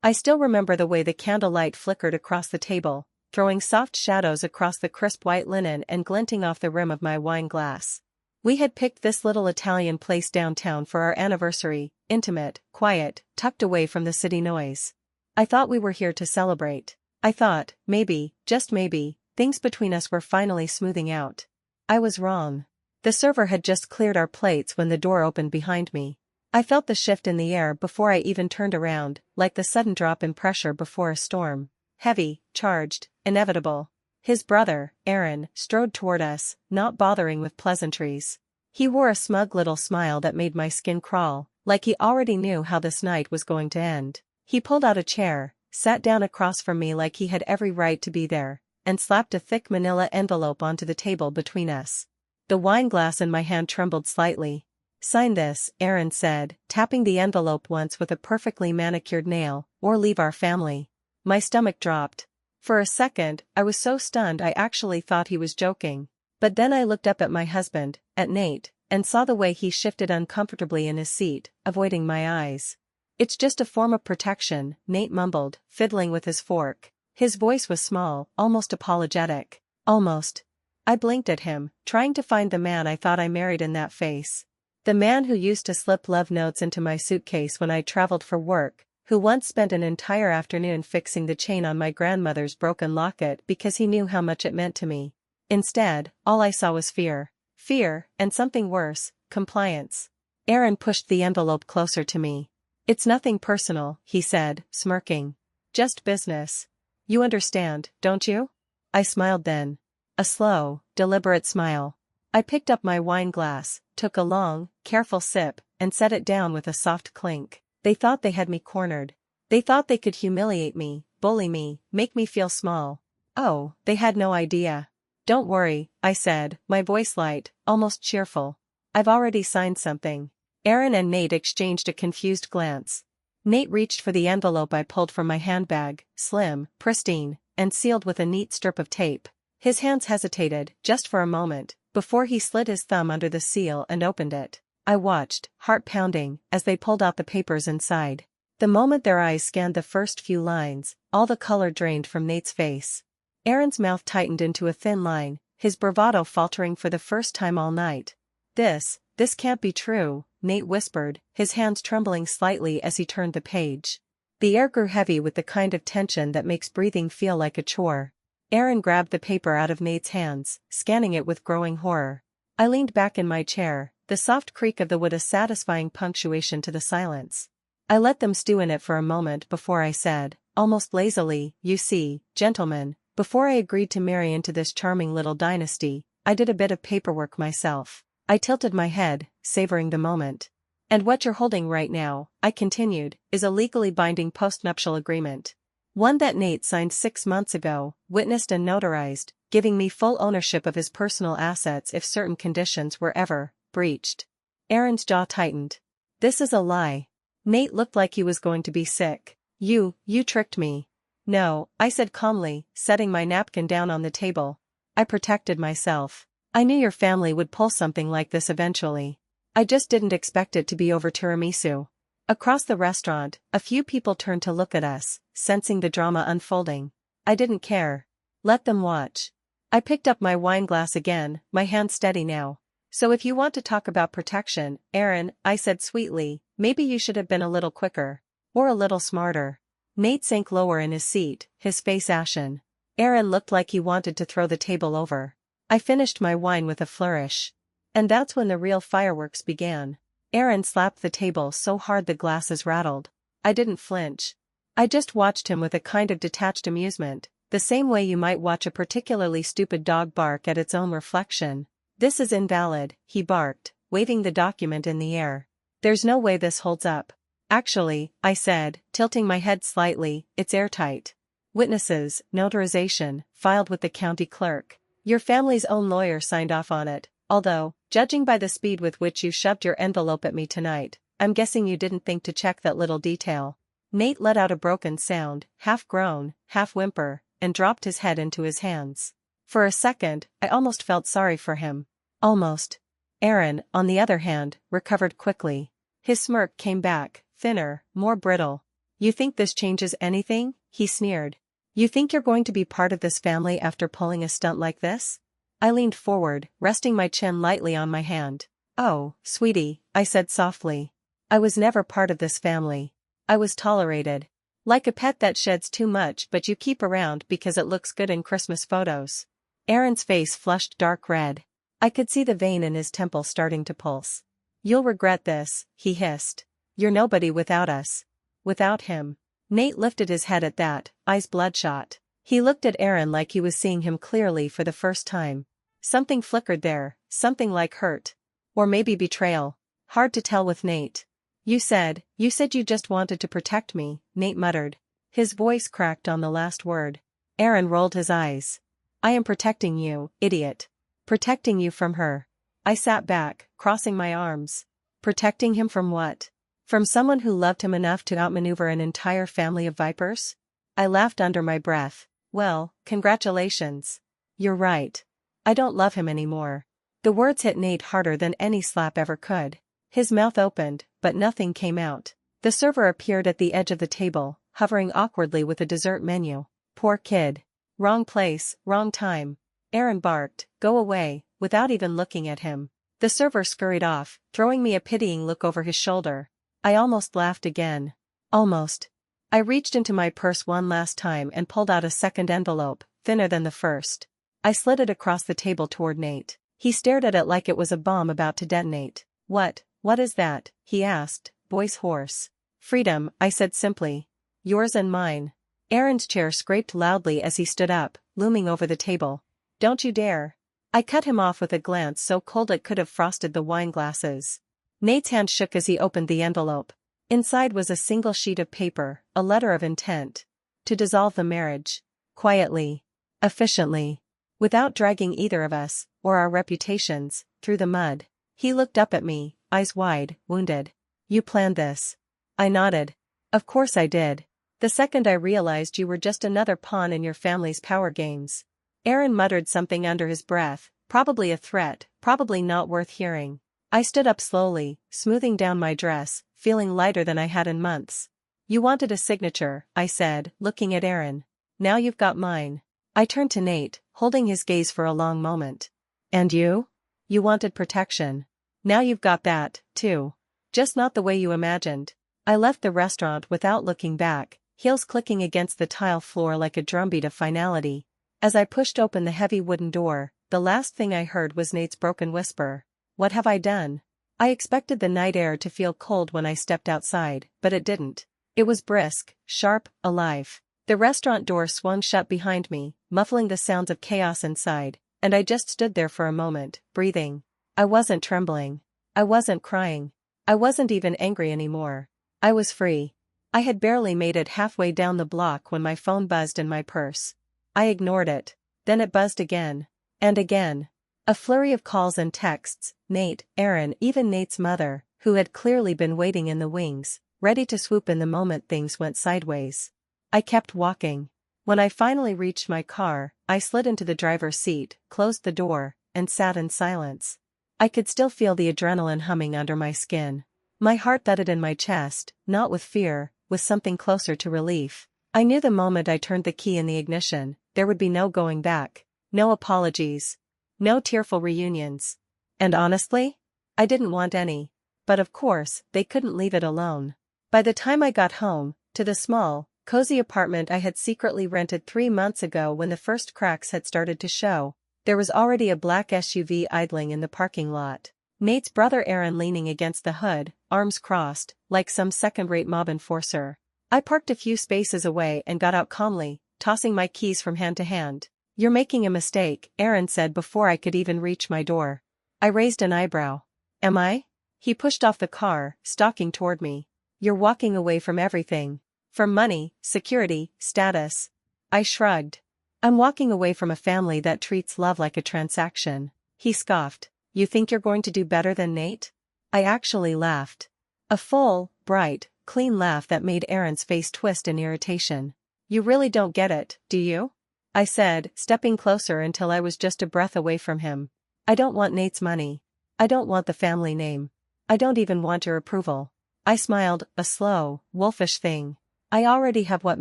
I still remember the way the candlelight flickered across the table, throwing soft shadows across the crisp white linen and glinting off the rim of my wine glass. We had picked this little Italian place downtown for our anniversary, intimate, quiet, tucked away from the city noise. I thought we were here to celebrate. I thought, maybe, just maybe, things between us were finally smoothing out. I was wrong. The server had just cleared our plates when the door opened behind me. I felt the shift in the air before I even turned around, like the sudden drop in pressure before a storm. Heavy, charged, inevitable. His brother, Aaron, strode toward us, not bothering with pleasantries. He wore a smug little smile that made my skin crawl, like he already knew how this night was going to end. He pulled out a chair, sat down across from me like he had every right to be there, and slapped a thick manila envelope onto the table between us. The wine glass in my hand trembled slightly. "Sign this," Aaron said, tapping the envelope once with a perfectly manicured nail, "or leave our family." My stomach dropped. For a second, I was so stunned I actually thought he was joking. But then I looked up at my husband, at Nate, and saw the way he shifted uncomfortably in his seat, avoiding my eyes. "It's just a form of protection," Nate mumbled, fiddling with his fork. His voice was small, almost apologetic. Almost. I blinked at him, trying to find the man I thought I married in that face. The man who used to slip love notes into my suitcase when I traveled for work, who once spent an entire afternoon fixing the chain on my grandmother's broken locket because he knew how much it meant to me. Instead, all I saw was fear. Fear, and something worse, compliance. Aaron pushed the envelope closer to me. "It's nothing personal," he said, smirking. "Just business. You understand, don't you?" I smiled then. A slow, deliberate smile. I picked up my wine glass, took a long, careful sip, and set it down with a soft clink. They thought they had me cornered. They thought they could humiliate me, bully me, make me feel small. Oh, they had no idea. "Don't worry," I said, my voice light, almost cheerful. "I've already signed something." Aaron and Nate exchanged a confused glance. Nate reached for the envelope I pulled from my handbag, slim, pristine, and sealed with a neat strip of tape. His hands hesitated, just for a moment, before he slid his thumb under the seal and opened it. I watched, heart pounding, as they pulled out the papers inside. The moment their eyes scanned the first few lines, all the color drained from Nate's face. Aaron's mouth tightened into a thin line, his bravado faltering for the first time all night. This can't be true," Nate whispered, his hands trembling slightly as he turned the page. The air grew heavy with the kind of tension that makes breathing feel like a chore. Aaron grabbed the paper out of Nate's hands, scanning it with growing horror. I leaned back in my chair, the soft creak of the wood a satisfying punctuation to the silence. I let them stew in it for a moment before I said, almost lazily, "You see, gentlemen, before I agreed to marry into this charming little dynasty, I did a bit of paperwork myself." I tilted my head, savoring the moment. "And what you're holding right now," I continued, "is a legally binding postnuptial agreement. One that Nate signed 6 months ago, witnessed and notarized, giving me full ownership of his personal assets if certain conditions were ever breached." Aaron's jaw tightened. "This is a lie." Nate looked like he was going to be sick. You tricked me." "No," I said calmly, setting my napkin down on the table. "I protected myself. I knew your family would pull something like this eventually. I just didn't expect it to be over tiramisu." Across the restaurant, a few people turned to look at us, sensing the drama unfolding. I didn't care. Let them watch. I picked up my wine glass again, my hand steady now. "So if you want to talk about protection, Aaron," I said sweetly, "maybe you should have been a little quicker. Or a little smarter." Nate sank lower in his seat, his face ashen. Aaron looked like he wanted to throw the table over. I finished my wine with a flourish. And that's when the real fireworks began. Aaron slapped the table so hard the glasses rattled. I didn't flinch. I just watched him with a kind of detached amusement, the same way you might watch a particularly stupid dog bark at its own reflection. "This is invalid," he barked, waving the document in the air. "There's no way this holds up." "Actually," I said, tilting my head slightly, "it's airtight. Witnesses, notarization, filed with the county clerk. Your family's own lawyer signed off on it, although, judging by the speed with which you shoved your envelope at me tonight, I'm guessing you didn't think to check that little detail." Nate let out a broken sound, half groan, half whimper, and dropped his head into his hands. For a second, I almost felt sorry for him. Almost. Aaron, on the other hand, recovered quickly. His smirk came back, thinner, more brittle. You think this changes anything? He sneered. You think you're going to be part of this family after pulling a stunt like this? I leaned forward, resting my chin lightly on my hand. Oh, sweetie, I said softly. I was never part of this family. I was tolerated. Like a pet that sheds too much but you keep around because it looks good in Christmas photos. Aaron's face flushed dark red. I could see the vein in his temple starting to pulse. You'll regret this, he hissed. You're nobody without us. Without him. Nate lifted his head at that, eyes bloodshot. He looked at Aaron like he was seeing him clearly for the first time. Something flickered there, something like hurt. Or maybe betrayal. Hard to tell with Nate. You said you just wanted to protect me, Nate muttered. His voice cracked on the last word. Aaron rolled his eyes. I am protecting you, idiot. Protecting you from her. I sat back, crossing my arms. Protecting him from what? From someone who loved him enough to outmaneuver an entire family of vipers? I laughed under my breath. Well, congratulations. You're right. I don't love him anymore. The words hit Nate harder than any slap ever could. His mouth opened, but nothing came out. The server appeared at the edge of the table, hovering awkwardly with a dessert menu. Poor kid. Wrong place, wrong time. Aaron barked, go away, without even looking at him. The server scurried off, throwing me a pitying look over his shoulder. I almost laughed again. Almost. I reached into my purse one last time and pulled out a second envelope, thinner than the first. I slid it across the table toward Nate. He stared at it like it was a bomb about to detonate. What is that? He asked, voice hoarse. Freedom, I said simply. Yours and mine. Aaron's chair scraped loudly as he stood up, looming over the table. Don't you dare. I cut him off with a glance so cold it could have frosted the wine glasses. Nate's hand shook as he opened the envelope. Inside was a single sheet of paper, a letter of intent. To dissolve the marriage. Quietly. Efficiently. Without dragging either of us, or our reputations, through the mud. He looked up at me, eyes wide, wounded. You planned this. I nodded. Of course I did. The second I realized you were just another pawn in your family's power games. Aaron muttered something under his breath, probably a threat, probably not worth hearing. I stood up slowly, smoothing down my dress, feeling lighter than I had in months. You wanted a signature, I said, looking at Aaron. Now you've got mine. I turned to Nate, holding his gaze for a long moment. And you? You wanted protection. Now you've got that, too. Just not the way you imagined. I left the restaurant without looking back, heels clicking against the tile floor like a drumbeat of finality. As I pushed open the heavy wooden door, the last thing I heard was Nate's broken whisper. What have I done? I expected the night air to feel cold when I stepped outside, but it didn't. It was brisk, sharp, alive. The restaurant door swung shut behind me, muffling the sounds of chaos inside, and I just stood there for a moment, breathing. I wasn't trembling. I wasn't crying. I wasn't even angry anymore. I was free. I had barely made it halfway down the block when my phone buzzed in my purse. I ignored it. Then it buzzed again. And again. A flurry of calls and texts, Nate, Aaron, even Nate's mother, who had clearly been waiting in the wings, ready to swoop in the moment things went sideways. I kept walking. When I finally reached my car, I slid into the driver's seat, closed the door, and sat in silence. I could still feel the adrenaline humming under my skin. My heart thudded in my chest, not with fear, with something closer to relief. I knew the moment I turned the key in the ignition, there would be no going back. No apologies. No tearful reunions. And honestly? I didn't want any. But of course, they couldn't leave it alone. By the time I got home, to the small, cozy apartment I had secretly rented 3 months ago when the first cracks had started to show, there was already a black SUV idling in the parking lot. Nate's brother Aaron leaning against the hood, arms crossed, like some second-rate mob enforcer. I parked a few spaces away and got out calmly, tossing my keys from hand to hand. You're making a mistake, Aaron said before I could even reach my door. I raised an eyebrow. Am I? He pushed off the car, stalking toward me. You're walking away from everything. From money, security, status. I shrugged. I'm walking away from a family that treats love like a transaction. He scoffed. You think you're going to do better than Nate? I actually laughed. A full, bright, clean laugh that made Aaron's face twist in irritation. You really don't get it, do you? I said, stepping closer until I was just a breath away from him. I don't want Nate's money. I don't want the family name. I don't even want your approval. I smiled, a slow, wolfish thing. I already have what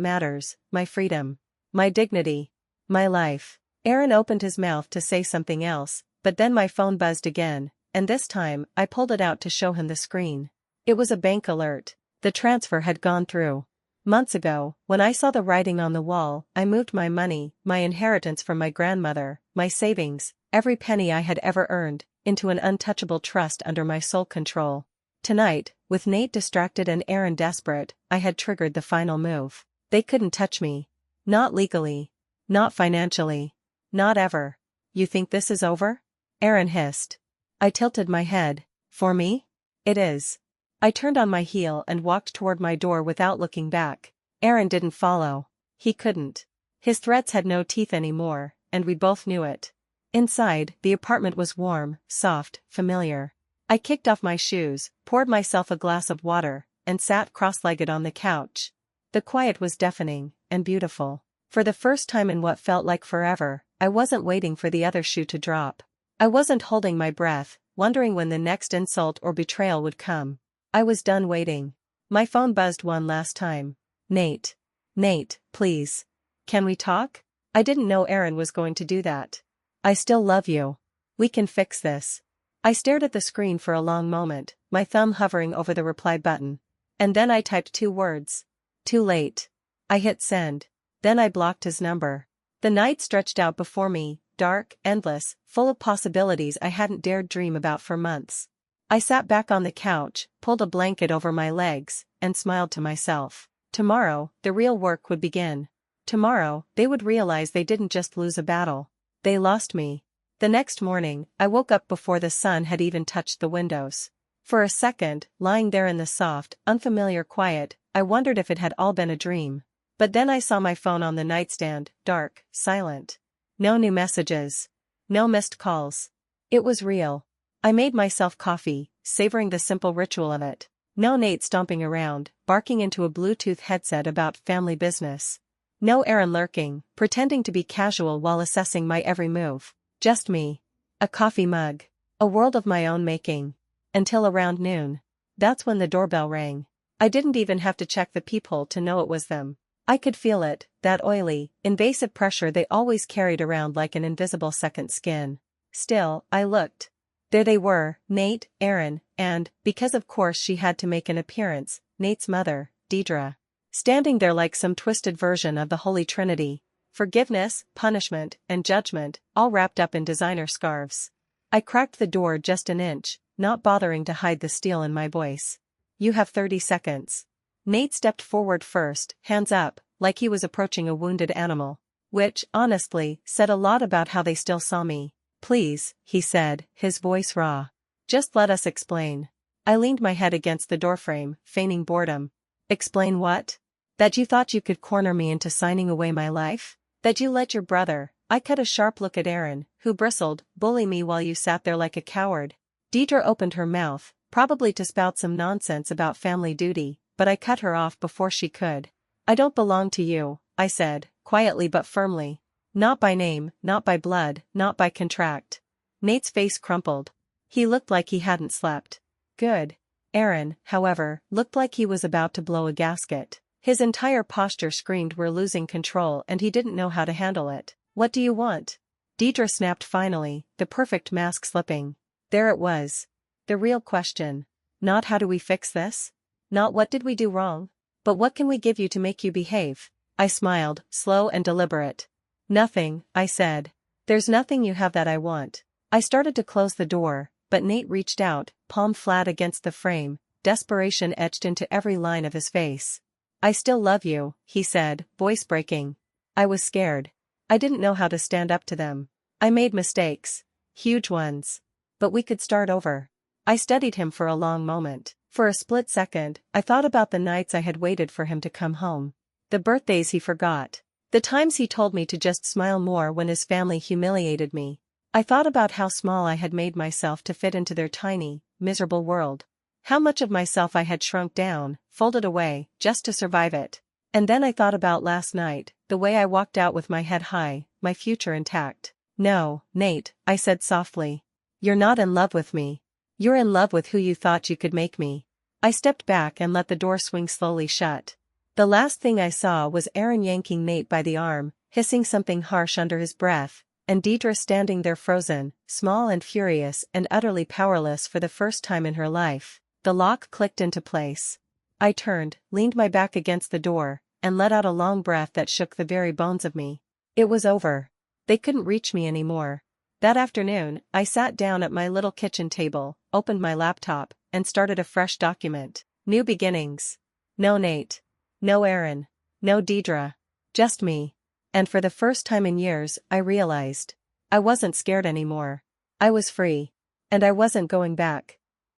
matters, my freedom. My dignity. My life. Aaron opened his mouth to say something else, but then my phone buzzed again, and this time, I pulled it out to show him the screen. It was a bank alert. The transfer had gone through. Months ago, when I saw the writing on the wall, I moved my money, my inheritance from my grandmother, my savings, every penny I had ever earned, into an untouchable trust under my sole control. Tonight, with Nate distracted and Aaron desperate, I had triggered the final move. They couldn't touch me. Not legally. Not financially. Not ever. You think this is over? Aaron hissed. I tilted my head. For me? It is. I turned on my heel and walked toward my door without looking back. Aaron didn't follow. He couldn't. His threats had no teeth anymore, and we both knew it. Inside, the apartment was warm, soft, familiar. I kicked off my shoes, poured myself a glass of water, and sat cross-legged on the couch. The quiet was deafening, and beautiful. For the first time in what felt like forever, I wasn't waiting for the other shoe to drop. I wasn't holding my breath, wondering when the next insult or betrayal would come. I was done waiting. My phone buzzed one last time. Nate. Nate, please. Can we talk? I didn't know Aaron was going to do that. I still love you. We can fix this. I stared at the screen for a long moment, my thumb hovering over the reply button. And then I typed 2 words. Too late. I hit send. Then I blocked his number. The night stretched out before me, dark, endless, full of possibilities I hadn't dared dream about for months. I sat back on the couch, pulled a blanket over my legs, and smiled to myself. Tomorrow, the real work would begin. Tomorrow, they would realize they didn't just lose a battle. They lost me. The next morning, I woke up before the sun had even touched the windows. For a second, lying there in the soft, unfamiliar quiet, I wondered if it had all been a dream. But then I saw my phone on the nightstand, dark, silent. No new messages. No missed calls. It was real. I made myself coffee, savoring the simple ritual of it. No Nate stomping around, barking into a Bluetooth headset about family business. No Aaron lurking, pretending to be casual while assessing my every move. Just me. A coffee mug. A world of my own making. Until around noon. That's when the doorbell rang. I didn't even have to check the peephole to know it was them. I could feel it, that oily, invasive pressure they always carried around like an invisible second skin. Still, I looked. There they were, Nate, Aaron, and, because of course she had to make an appearance, Nate's mother, Deidre. Standing there like some twisted version of the Holy Trinity. Forgiveness, punishment, and judgment, all wrapped up in designer scarves. I cracked the door just an inch, not bothering to hide the steel in my voice. You have 30 seconds. Nate stepped forward first, hands up, like he was approaching a wounded animal. Which, honestly, said a lot about how they still saw me. Please, he said, his voice raw. Just let us explain. I leaned my head against the doorframe, feigning boredom. Explain what? That you thought you could corner me into signing away my life? That you let your brother, I cut a sharp look at Aaron, who bristled, bully me while you sat there like a coward. Deidre opened her mouth, probably to spout some nonsense about family duty, but I cut her off before she could. I don't belong to you, I said, quietly but firmly. Not by name, not by blood, not by contract. Nate's face crumpled. He looked like he hadn't slept. Good. Aaron, however, looked like he was about to blow a gasket. His entire posture screamed we're losing control and he didn't know how to handle it. What do you want? Deidre snapped finally, the perfect mask slipping. There it was. The real question. Not how do we fix this? Not what did we do wrong? But what can we give you to make you behave? I smiled, slow and deliberate. Nothing, I said. There's nothing you have that I want. I started to close the door, but Nate reached out, palm flat against the frame, desperation etched into every line of his face. I still love you, he said, voice breaking. I was scared. I didn't know how to stand up to them. I made mistakes. Huge ones. But we could start over. I studied him for a long moment. For a split second, I thought about the nights I had waited for him to come home. The birthdays he forgot. The times he told me to just smile more when his family humiliated me. I thought about how small I had made myself to fit into their tiny, miserable world. How much of myself I had shrunk down, folded away, just to survive it. And then I thought about last night, the way I walked out with my head high, my future intact. No, Nate, I said softly. You're not in love with me. You're in love with who you thought you could make me. I stepped back and let the door swing slowly shut. The last thing I saw was Aaron yanking Nate by the arm, hissing something harsh under his breath, and Deidre standing there frozen, small and furious and utterly powerless for the first time in her life. The lock clicked into place. I turned, leaned my back against the door, and let out a long breath that shook the very bones of me. It was over. They couldn't reach me anymore. That afternoon, I sat down at my little kitchen table, opened my laptop, and started a fresh document. New beginnings. No Nate. No Aaron. No Deidre. Just me. And for the first time in years, I realized I wasn't scared anymore. I was free. And I wasn't going back.